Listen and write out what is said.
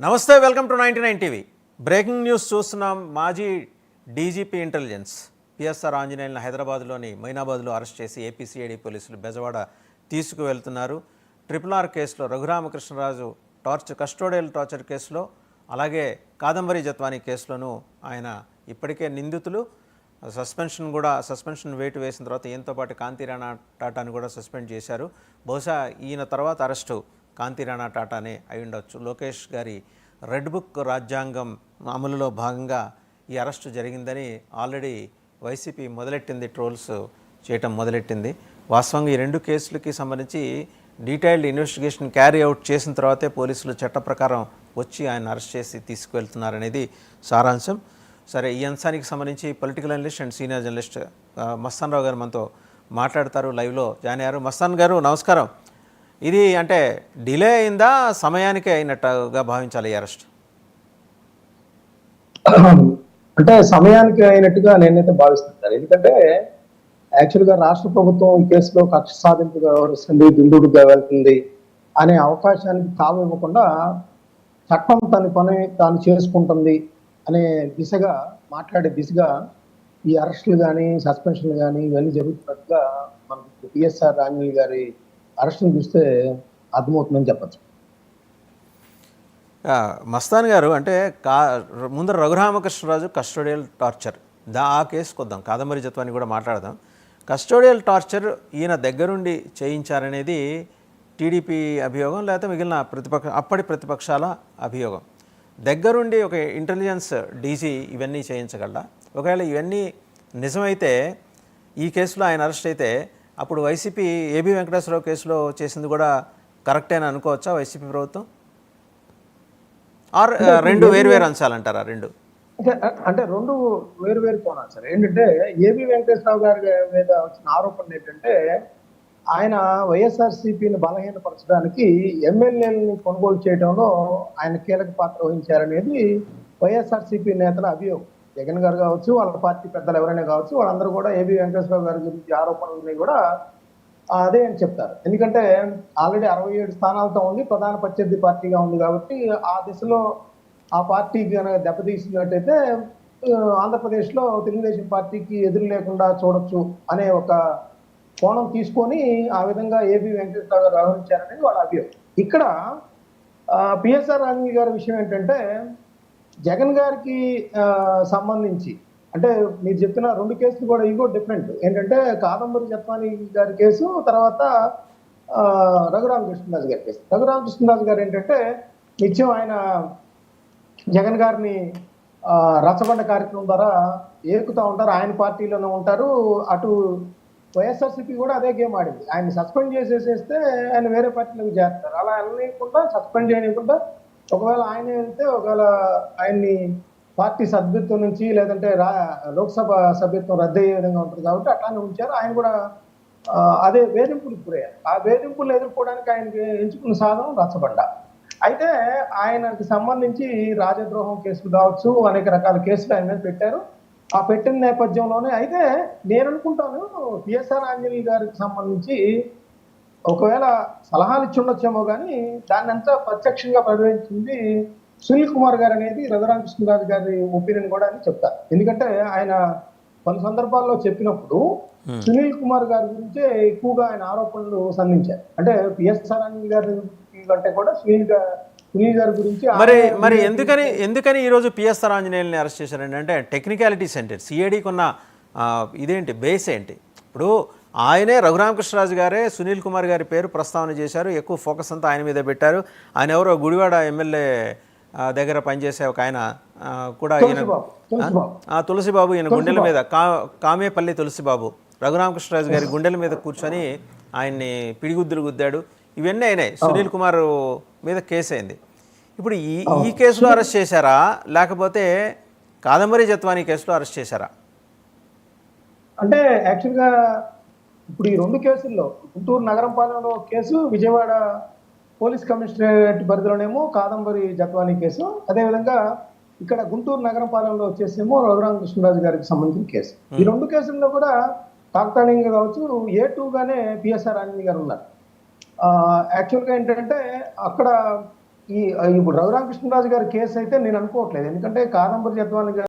నమస్తే, welcome to 99 TV. Breaking news చూస్తున్నాం. మాజీ డీజీపీ ఇంటెలిజెన్స్ పిఎస్ఆర్ ఆంజనేయులను హైదరాబాద్లోని మైనాబాద్లో అరెస్ట్ చేసి ఏపీసీఐడీ పోలీసులు బెజవాడ తీసుకువెళ్తున్నారు. RRR కేసులో రఘురామకృష్ణరాజు కస్టోడియల్ టార్చర్ కేసులో, అలాగే కాదంబరి జత్వానీ కేసులోనూ ఆయన ఇప్పటికే నిందితులు. సస్పెన్షన్ వేటు వేసిన తర్వాత ఈయనతో పాటు కాంతి రాణా టాటాని కూడా సస్పెండ్ చేశారు. బహుశా ఈయన తర్వాత అరెస్టు కాంతి రాణా టాటానే అయి ఉండొచ్చు. లోకేష్ గారి రెడ్ బుక్ రాజ్యాంగం అమలులో భాగంగా ఈ అరెస్టు జరిగిందని ఆల్రెడీ వైసీపీ ట్రోల్స్ చేయటం మొదలెట్టింది. వాస్తవంగా ఈ రెండు కేసులకి సంబంధించి డీటెయిల్డ్ ఇన్వెస్టిగేషన్ క్యారీ అవుట్ చేసిన తర్వాతే పోలీసులు చట్ట ప్రకారం వచ్చి ఆయన అరెస్ట్ చేసి తీసుకువెళ్తున్నారనేది సారాంశం. సరే, ఈ అంశానికి సంబంధించి political analyst and senior journalist Mastan Rao garu మనతో మాట్లాడతారు. లైవ్లో జాయిన్ అయ్యారు. మస్తాన్ గారు నమస్కారం. ఇది అంటే డిలే అయిందా, సమయానికే అయినట్టుగా భావించాలి ఈ అరెస్ట్? అంటే సమయానికి అయినట్టుగా నేనైతే భావిస్తున్నాను. ఎందుకంటే యాక్చువల్గా రాష్ట్ర ప్రభుత్వం ఈ కేసులో కక్ష సాధింపుగా వ్యవహరిస్తుంది, దుందుడుగా వెళ్తుంది అనే అవకాశానికి తావు ఇవ్వకుండా చట్టం తన పని తాను చేసుకుంటుంది అనే దిశగా మాట్లాడే దిశగా ఈ అరెస్టులు కానీ సస్పెన్షన్లు కానీ ఇవన్నీ జరుగుతున్నట్టుగా మనకు పిఎస్ఆర్ ఆంజనేయులు గారి అరెస్టును చూస్తే అర్థమవుతుందని చెప్పచ్చు. మస్తాన్ గారు, అంటే ముందర రఘురామకృష్ణరాజు కస్టోడియల్ టార్చర్ ఆ కేసు కొద్దాం, కాదంబరి జత్వాన్ని కూడా మాట్లాడదాం. కస్టోడియల్ టార్చర్ ఈయన దగ్గరుండి చేయించారనేది టీడీపీ అభియోగం, లేకపోతే మిగిలిన అప్పటి ప్రతిపక్షాల అభియోగం. దగ్గరుండి ఒక ఇంటెలిజెన్స్ డీజీ ఇవన్నీ చేయించగలరా? ఒకవేళ ఇవన్నీ నిజమైతే ఈ కేసులో ఆయన అరెస్ట్ అయితే అప్పుడు వైసీపీ ఏబీ వెంకటేశ్వరరావు కేసులో చేసింది కూడా కరెక్టేనా అనుకోవచ్చా వైసీపీ ప్రభుత్వం? ఆర్ రెండు వేరు అంశాలంటారా? రెండు అంటే రెండు వేరు కోణాలు సార్. ఏంటంటే ఏబీ వెంకటేశ్వరరావు గారి మీద వచ్చిన ఆరోపణలు ఏంటంటే ఆయన వైఎస్ఆర్సీపీని బలహీనపరచడానికి ఎమ్మెల్యేలని కొనుగోలు చేయడంలో ఆయన కీలక పాత్ర వహించారనేది వైఎస్ఆర్సీపీ నేతల అభియోగం. జగన్ గారు కావచ్చు, వాళ్ళ పార్టీ పెద్దలు ఎవరైనా కావచ్చు, వాళ్ళందరూ కూడా ఏబీ వెంకటేశ్వరరావు గారి గురించి ఆరోపణలని కూడా అదే అని చెప్తారు. ఎందుకంటే ఆల్రెడీ 67 స్థానాలతో ఉంది, ప్రధాన ప్రత్యర్థి పార్టీగా ఉంది కాబట్టి ఆ దిశలో ఆ పార్టీకి కనుక దెబ్బతీసినట్టయితే ఆంధ్రప్రదేశ్లో తెలుగుదేశం పార్టీకి ఎదురు లేకుండా చూడొచ్చు అనే ఒక కోణం తీసుకొని ఆ విధంగా ఏబీ వెంకటేశ్వరరావు గారు వ్యవహరించారనేది వాళ్ళ అభియోగం. ఇక్కడ పిఎస్ఆర్ ఆంజనేయులు గారి విషయం ఏంటంటే జగన్ గారికి సంబంధించి, అంటే మీరు చెప్తున్న రెండు కేసులు కూడా ఇగో డిఫరెంట్. ఏంటంటే కాదంబరి జత్వానీ గారి కేసు, తర్వాత రఘురామకృష్ణరాజు గారి కేసు. రఘురామకృష్ణరాజు గారు ఏంటంటే నిత్యం ఆయన జగన్ గారిని రచ్చబండ కార్యక్రమం ద్వారా ఏకుతూ ఉంటారు, ఆయన పార్టీలోనే ఉంటారు. అటు వైఎస్ఆర్సీపీ కూడా అదే గేమ్ ఆడింది. ఆయన సస్పెండ్ చేసేసేస్తే ఆయన వేరే పార్టీలోకి చేస్తారు. అలా వెళ్ళకుండా సస్పెండ్ చేయకుండా ఒకవేళ ఆయన వెళ్తే ఒకవేళ ఆయన్ని పార్టీ సభ్యత్వం నుంచి లేదంటే లోక్సభ సభ్యత్వం రద్దు అయ్యే విధంగా ఉంటుంది కాబట్టి అట్లానే ఉంచారు. ఆయన కూడా అదే వేధింపులకు గురయ్యారు. ఆ వేధింపులు ఎదుర్కోవడానికి ఆయనకి ఎంచుకున్న సాధనం రచ్చబండ. అయితే ఆయనకి సంబంధించి రాజద్రోహం కేసులు కావచ్చు, అనేక రకాల కేసులు ఆయన మీద పెట్టారు. ఆ పెట్టిన నేపథ్యంలోనే అయితే నేను అనుకుంటాను పిఎస్ఆర్ ఆంజనేయులు గారికి సంబంధించి ఒకవేళ సలహాలు ఇచ్చి ఉండొచ్చేమో కానీ దాన్ని అంతా ప్రత్యక్షంగా ప్రవేశించింది సునీల్ కుమార్ గారు అనేది రఘురామకృష్ణరాజు గారి ఒపీనియన్ కూడా అని చెప్తారు. ఎందుకంటే ఆయన పలు సందర్భాల్లో చెప్పినప్పుడు సునీల్ కుమార్ గారి గురించే ఎక్కువగా ఆయన ఆరోపణలు సంధించారు. అంటే పిఎస్ఆర్ ఆంజనేయులు గారి కంటే కూడా సునీల్ గారి గురించి మరి ఎందుకని ఈరోజు పిఎస్ఆర్ ఆంజనేయుల్ని అరెస్ట్ చేశారండి? అంటే టెక్నికాలిటీస్ ఏంటి, సిఐడికి ఉన్న ఇదేంటి, బేస్ ఏంటి? ఇప్పుడు ఆయనే రఘురామకృష్ణరాజు గారే సునీల్ కుమార్ గారి పేరు ప్రస్తావన చేశారు, ఎక్కువ ఫోకస్ అంతా ఆయన మీద పెట్టారు. ఆయన ఎవరో గుడివాడ ఎమ్మెల్యే దగ్గర పనిచేసే ఒక ఆయన కూడా, ఈయన తులసిబాబు, ఈయన గుండెల మీద కామేపల్లి తులసిబాబు రఘురామకృష్ణరాజు గారి గుండెల మీద కూర్చొని ఆయన్ని పిడిగుద్దులు గుద్దాడు. ఇవన్నీ అయినాయి. సునీల్ కుమార్ మీద కేసు అయింది. ఇప్పుడు ఈ కేసులో అరెస్ట్ చేశారా, లేకపోతే కాదంబరి జత్వానీ కేసులో అరెస్ట్ చేశారా? అంటే యాక్చువల్గా ఇప్పుడు ఈ రెండు కేసుల్లో గుంటూరు నగరంపాలెంలో కేసు, విజయవాడ పోలీస్ కమిషనరేట్ పరిధిలోనేమో కాదంబరి జత్వానీ కేసు, అదేవిధంగా ఇక్కడ గుంటూరు నగరంపాలెంలో వచ్చేసేమో రఘురామకృష్ణరాజు గారికి సంబంధించిన కేసు. ఈ రెండు కేసుల్లో కూడా తాత్కాలికంగా కావచ్చు A2గానే పిఎస్ఆర్ ఆంజనేయులు గారు ఉన్నారు. యాక్చువల్గా ఏంటంటే అక్కడ ఈ ఇప్పుడు రఘురామకృష్ణరాజు గారి కేసు అయితే నేను అనుకోవట్లేదు. ఎందుకంటే కాదంబరి జత్వాని